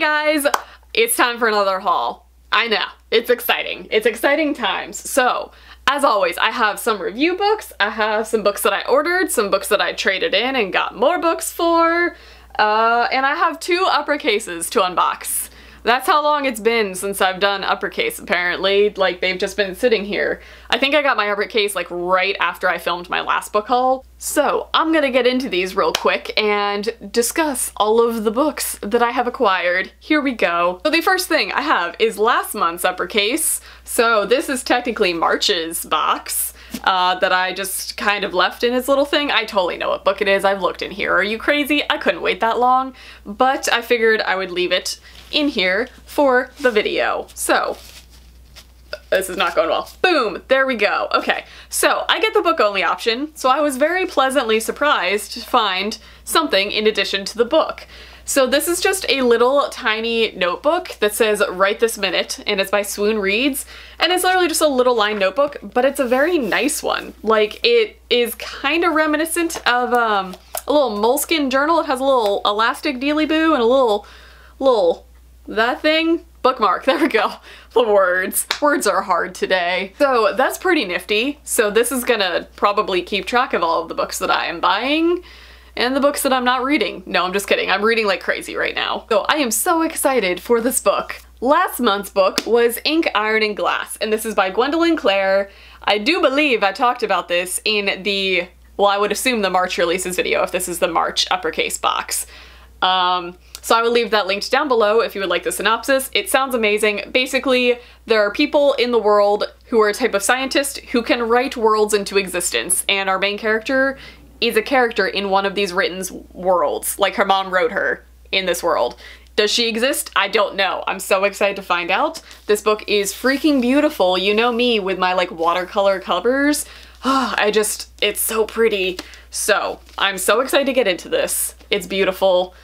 guys, it's time for another haul. I know, it's exciting. It's exciting times. So, as always, I have some review books, I have some books that I ordered, some books that I traded in and got more books for, and I have 2 Uppercases to unbox. That's how long it's been since I've done Uppercase, apparently. Like, they've just been sitting here. I think I got my Uppercase, like, right after I filmed my last book haul. So, I'm gonna get into these real quick and discuss all of the books that I have acquired. Here we go. So the first thing I have is last month's Uppercase. So this is technically March's box. That I just kind of left in its little thing. I totally know what book it is. I've looked in here. Are you crazy? I couldn't wait that long, but I figured I would leave it in here for the video. So, this is not going well. Boom! There we go. Okay, so I get the book only option, so I was very pleasantly surprised to find something in addition to the book. So this is just a little tiny notebook that says "Right This Minute," and it's by Swoon Reads, and it's literally just a little lined notebook, but it's a very nice one. Like, it is kind of reminiscent of a little moleskin journal. It has a little elastic dealy-boo and a little, that thing? Bookmark, there we go. The words. Words are hard today. So that's pretty nifty. So this is gonna probably keep track of all of the books that I am buying and the books that I'm not reading. No, I'm just kidding. I'm reading like crazy right now. So I am so excited for this book. Last month's book was Ink, Iron, and Glass, and this is by Gwendolyn Clare. I do believe I talked about this in the, well, I would assume the March releases video if this is the March Uppercase box. So I will leave that linked down below if you would like the synopsis. It sounds amazing. Basically, there are people in the world who are a type of scientist who can write worlds into existence, and our main character is a character in one of these written worlds. Like, her mom wrote her in this world. Does she exist? I don't know. I'm so excited to find out. This book is freaking beautiful. You know me with my, like, watercolor covers. It's so pretty. So, I'm so excited to get into this. It's beautiful.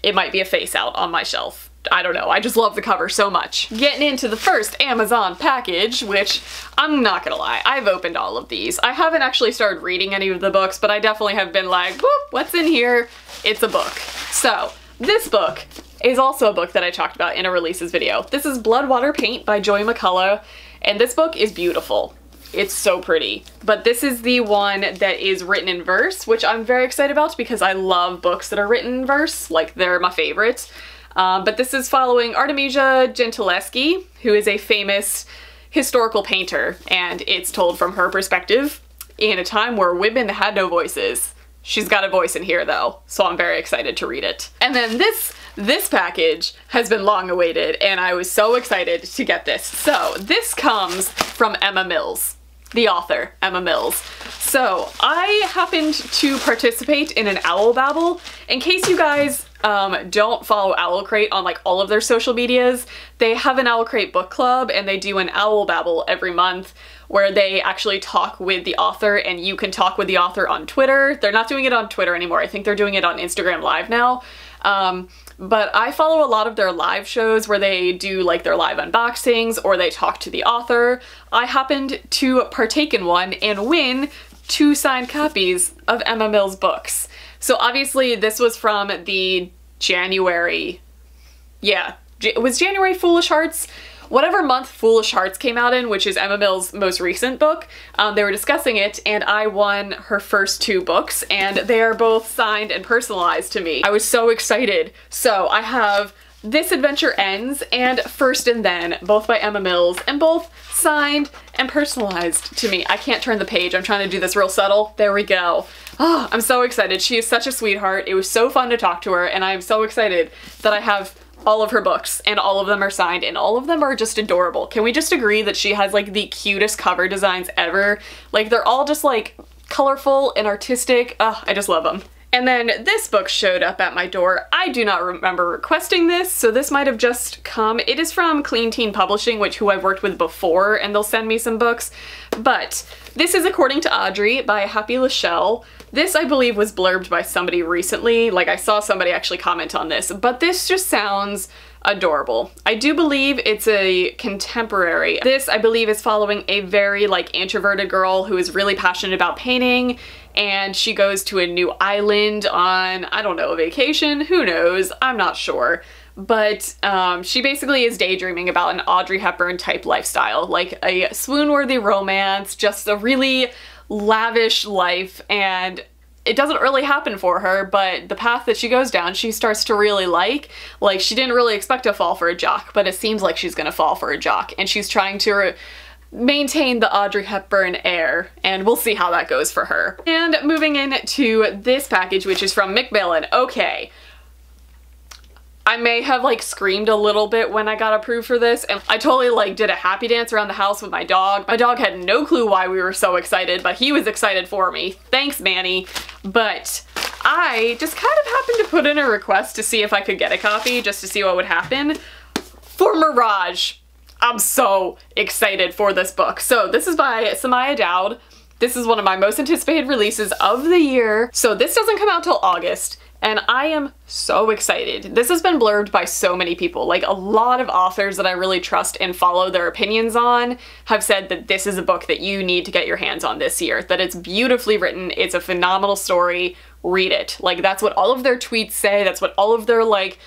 It might be a face out on my shelf. I don't know, I just love the cover so much. Getting into the first Amazon package, which I'm not gonna lie, I've opened all of these. I haven't actually started reading any of the books, but I definitely have been like, whoop, what's in here? It's a book. So, this book is also a book that I talked about in a releases video. This is Blood, Water, Paint by Joy McCullough, and this book is beautiful. It's so pretty. But this is the one that is written in verse, which I'm very excited about because I love books that are written in verse. Like, they're my favorite. But this is following Artemisia Gentileschi, who is a famous historical painter, and it's told from her perspective in a time where women had no voices. She's got a voice in here though, so I'm very excited to read it. And then this package has been long awaited, and I was so excited to get this. So this comes from Emma Mills, the author, Emma Mills. So I happened to participate in an Owl Babble. In case you guys don't follow Owlcrate on like all of their social medias, they have an Owlcrate book club, and they do an Owl Babble every month where they actually talk with the author, and you can talk with the author on Twitter. They're not doing it on Twitter anymore. I think they're doing it on Instagram Live now. But I follow a lot of their live shows where they do like their live unboxings or they talk to the author. I happened to partake in one and win 2 signed copies of Emma Mills books. So obviously this was from the January, yeah, it was January Foolish Hearts. Whatever month Foolish Hearts came out in, which is Emma Mills' most recent book, they were discussing it, and I won her first 2 books, and they are both signed and personalized to me. I was so excited. So I have This Adventure Ends and First and Then, both by Emma Mills, and both signed and personalized to me. I can't turn the page. I'm trying to do this real subtle. There we go. Oh, I'm so excited. She is such a sweetheart. It was so fun to talk to her, and I am so excited that I have all of her books, and all of them are signed, and all of them are just adorable. Can we just agree that she has like the cutest cover designs ever? Like, they're all just like colorful and artistic. Ugh, I just love them. And then this book showed up at my door. I do not remember requesting this, so this might have just come. It is from Clean Teen Publishing, who I've worked with before, and they'll send me some books. But this is According to Audrey by Happy Lachelle. This, I believe, was blurbed by somebody recently. Like, I saw somebody actually comment on this, but this just sounds adorable. I do believe it's a contemporary. This, I believe, is following a very, like, introverted girl who is really passionate about painting, and she goes to a new island on, I don't know, a vacation? Who knows? I'm not sure. but she basically is daydreaming about an Audrey Hepburn type lifestyle, like a swoon-worthy romance, just a really lavish life, and it doesn't really happen for her, but the path that she goes down, she starts to really like. Like, she didn't really expect to fall for a jock, but it seems like she's gonna fall for a jock, and she's trying to maintain the Audrey Hepburn air, and we'll see how that goes for her. And moving into this package, which is from Macmillan. Okay. I may have like screamed a little bit when I got approved for this, and I totally like did a happy dance around the house with my dog. My dog had no clue why we were so excited, but he was excited for me. Thanks, Manny. But I just kind of happened to put in a request to see if I could get a copy, just to see what would happen, for Mirage. I'm so excited for this book. So this is by Samaya Dowd. This is one of my most anticipated releases of the year. So this doesn't come out till August, and I am so excited. This has been blurbed by so many people. Like, a lot of authors that I really trust and follow their opinions on have said that this is a book that you need to get your hands on this year, that it's beautifully written, it's a phenomenal story, read it. Like, that's what all of their tweets say, that's what all of their, like,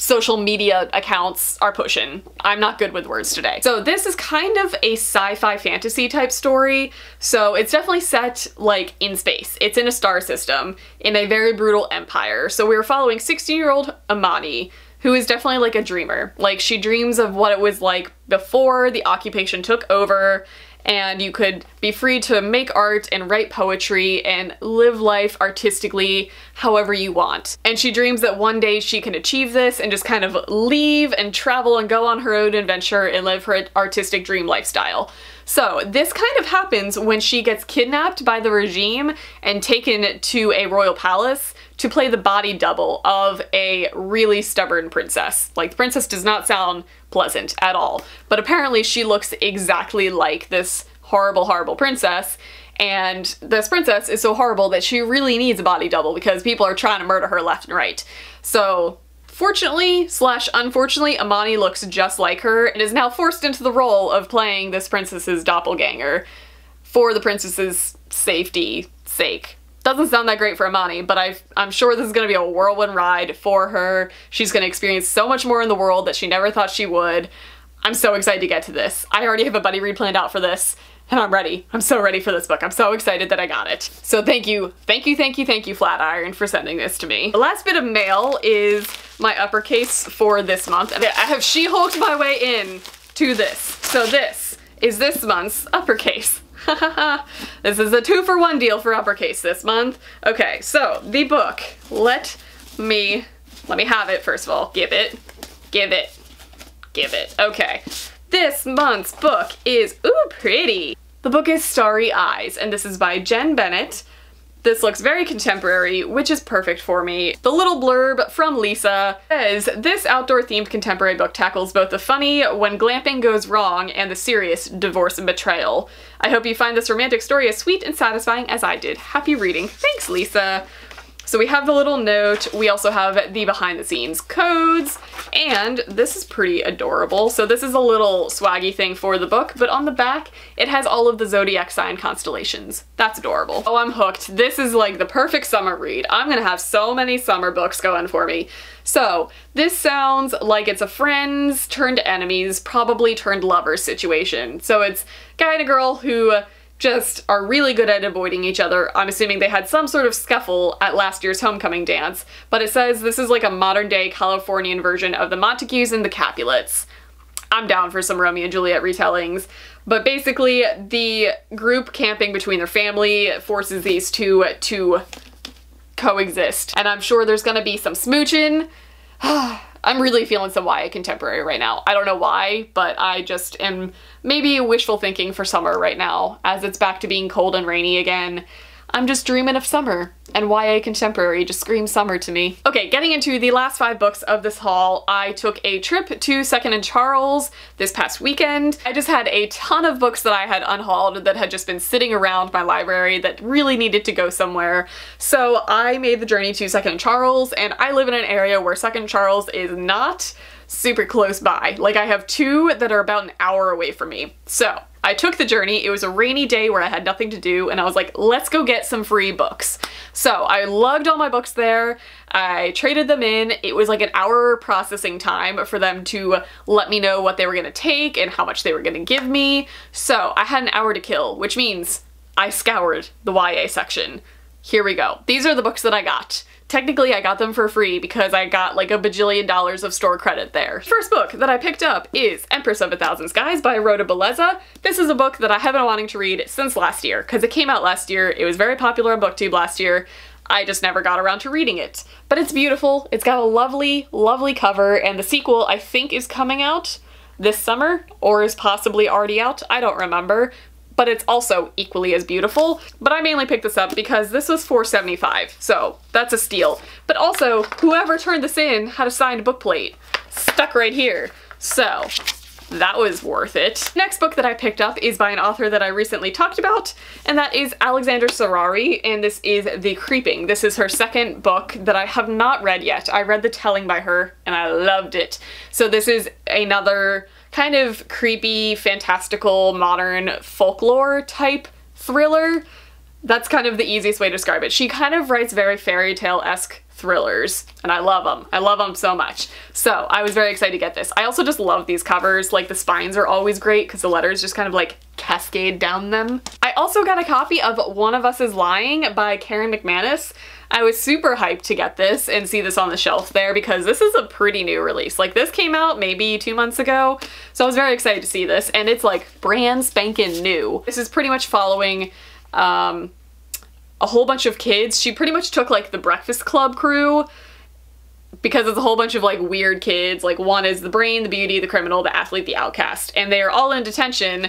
social media accounts are pushing. I'm not good with words today. So this is kind of a sci-fi fantasy type story. So it's definitely set like in space. It's in a star system in a very brutal empire. So we're following 16-year-old Amani, who is definitely like a dreamer. Like, she dreams of what it was like before the occupation took over, and you could be free to make art and write poetry and live life artistically however you want. And she dreams that one day she can achieve this and just kind of leave and travel and go on her own adventure and live her artistic dream lifestyle. So this kind of happens when she gets kidnapped by the regime and taken to a royal palace to play the body double of a really stubborn princess. Like, the princess does not sound pleasant at all, but apparently she looks exactly like this horrible, horrible princess, and this princess is so horrible that she really needs a body double because people are trying to murder her left and right. So fortunately / unfortunately, Amani looks just like her and is now forced into the role of playing this princess's doppelganger for the princess's safety sake. Doesn't sound that great for Amani, but I'm sure this is going to be a whirlwind ride for her. She's going to experience so much more in the world that she never thought she would. I'm so excited to get to this. I already have a buddy read planned out for this, and I'm ready. I'm so ready for this book. I'm so excited that I got it. So thank you, Flatiron, for sending this to me. The last bit of mail is my Uppercase for this month. I have She-Hulked my way in to this. So this is this month's Uppercase. This is a 2-for-1 deal for Uppercase this month. Okay, so the book, let me have it first of all. Give it. Okay. This month's book is, ooh, pretty. The book is Starry Eyes, and this is by Jen Bennett. This looks very contemporary, which is perfect for me. The little blurb from Lisa says, this outdoor-themed contemporary book tackles both the funny when glamping goes wrong and the serious divorce and betrayal. I hope you find this romantic story as sweet and satisfying as I did. Happy reading. Thanks, Lisa. So we have the little note, we also have the behind the scenes codes, and this is pretty adorable. So this is a little swaggy thing for the book, but on the back, it has all of the zodiac sign constellations. That's adorable. Oh, I'm hooked. This is like the perfect summer read. I'm gonna have so many summer books going for me. So this sounds like it's a friends turned enemies, probably turned lovers situation. So it's a guy and a girl who just are really good at avoiding each other. I'm assuming they had some sort of scuffle at last year's homecoming dance, but it says this is like a modern day Californian version of the Montagues and the Capulets. I'm down for some Romeo and Juliet retellings, but basically the group camping between their family forces these two to coexist, and I'm sure there's gonna be some smooching. I'm really feeling some YA contemporary right now. I don't know why, but I just am maybe wishful thinking for summer right now, as it's back to being cold and rainy again. I'm just dreaming of summer, and YA contemporary just screams summer to me. Okay, getting into the last 5 books of this haul, I took a trip to 2nd and Charles this past weekend. I just had a ton of books that I had unhauled that had just been sitting around my library that really needed to go somewhere. So I made the journey to 2nd and Charles, and I live in an area where 2nd and Charles is not super close by. Like, I have 2 that are about an hour away from me. So I took the journey. It was a rainy day where I had nothing to do, and I was like, let's go get some free books. So I lugged all my books there. I traded them in. It was like an hour processing time for them to let me know what they were gonna take and how much they were gonna give me. So I had an hour to kill, which means I scoured the YA section. Here we go. These are the books that I got. Technically, I got them for free because I got like $1 bajillion of store credit there. First book that I picked up is Empress of a Thousand Skies by Rhoda Belleza. This is a book that I have been wanting to read since last year because it came out last year. It was very popular on BookTube last year. I just never got around to reading it. But it's beautiful. It's got a lovely, lovely cover, and the sequel I think is coming out this summer or is possibly already out. I don't remember. But it's also equally as beautiful. But I mainly picked this up because this was $4.75, so that's a steal. But also, whoever turned this in had a signed book plate stuck right here, so that was worth it. Next book that I picked up is by an author that I recently talked about, and that is Alexandra Serrari, and this is The Creeping. This is her second book that I have not read yet. I read The Telling by her, and I loved it. So this is another kind of creepy, fantastical, modern folklore type thriller. That's kind of the easiest way to describe it. She kind of writes very fairy tale-esque thrillers, and I love them. I love them so much. So I was very excited to get this. I also just love these covers. Like, the spines are always great because the letters just kind of like cascade down them. I also got a copy of One of Us is Lying by Karen McManus. I was super hyped to get this and see this on the shelf there because this is a pretty new release. Like, this came out maybe 2 months ago, so I was very excited to see this, and it's like brand spanking new. This is pretty much following a whole bunch of kids. She pretty much took like the Breakfast Club crew because it's a whole bunch of like weird kids. Like, one is the brain, the beauty, the criminal, the athlete, the outcast, and they are all in detention,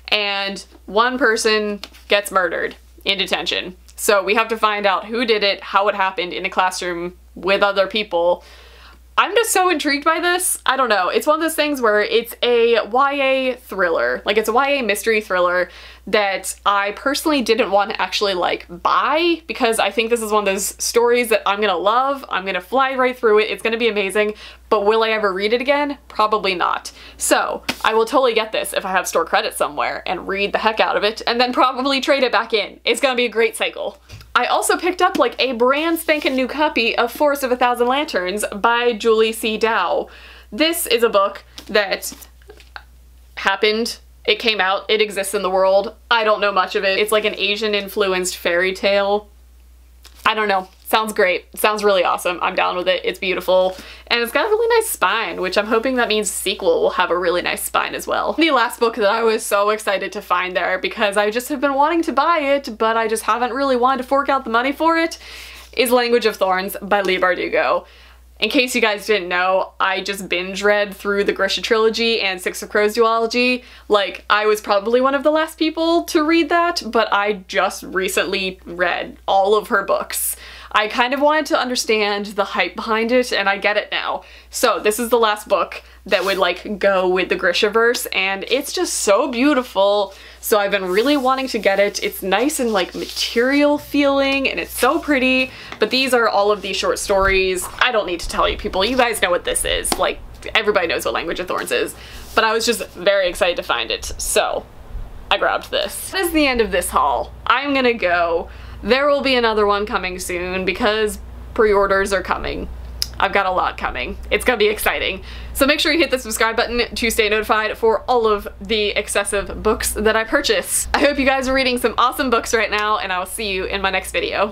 and one person gets murdered in detention. So we have to find out who did it, how it happened in a classroom with other people. I'm just so intrigued by this. I don't know. It's one of those things where it's a YA thriller. Like, it's a YA mystery thriller that I personally didn't want to actually like buy because I think this is one of those stories that I'm gonna love. I'm gonna fly right through it. It's gonna be amazing. But will I ever read it again? Probably not. So I will totally get this if I have store credit somewhere and read the heck out of it and then probably trade it back in. It's gonna be a great cycle. I also picked up like a brand spanking new copy of Forest of a Thousand Lanterns by Julie C. Dow. This is a book that happened. It came out. It exists in the world. I don't know much of it. It's like an Asian influenced fairy tale. I don't know. Sounds great. Sounds really awesome. I'm down with it. It's beautiful. And it's got a really nice spine, which I'm hoping that means the sequel will have a really nice spine as well. The last book that I was so excited to find there because I just have been wanting to buy it, but I just haven't really wanted to fork out the money for it, is Language of Thorns by Leigh Bardugo. In case you guys didn't know, I just binge read through the Grisha trilogy and Six of Crows duology. Like, I was probably one of the last people to read that, but I just recently read all of her books. I kind of wanted to understand the hype behind it, and I get it now. So this is the last book that would like go with the Grishaverse, and it's just so beautiful. So I've been really wanting to get it. It's nice and like material feeling, and it's so pretty. But these are all of these short stories. I don't need to tell you people, you guys know what this is. Like, everybody knows what Language of Thorns is. But I was just very excited to find it, so I grabbed this. That is the end of this haul. I'm gonna go. There will be another one coming soon because pre-orders are coming. I've got a lot coming. It's gonna be exciting. So make sure you hit the subscribe button to stay notified for all of the excessive books that I purchase. I hope you guys are reading some awesome books right now, and I will see you in my next video.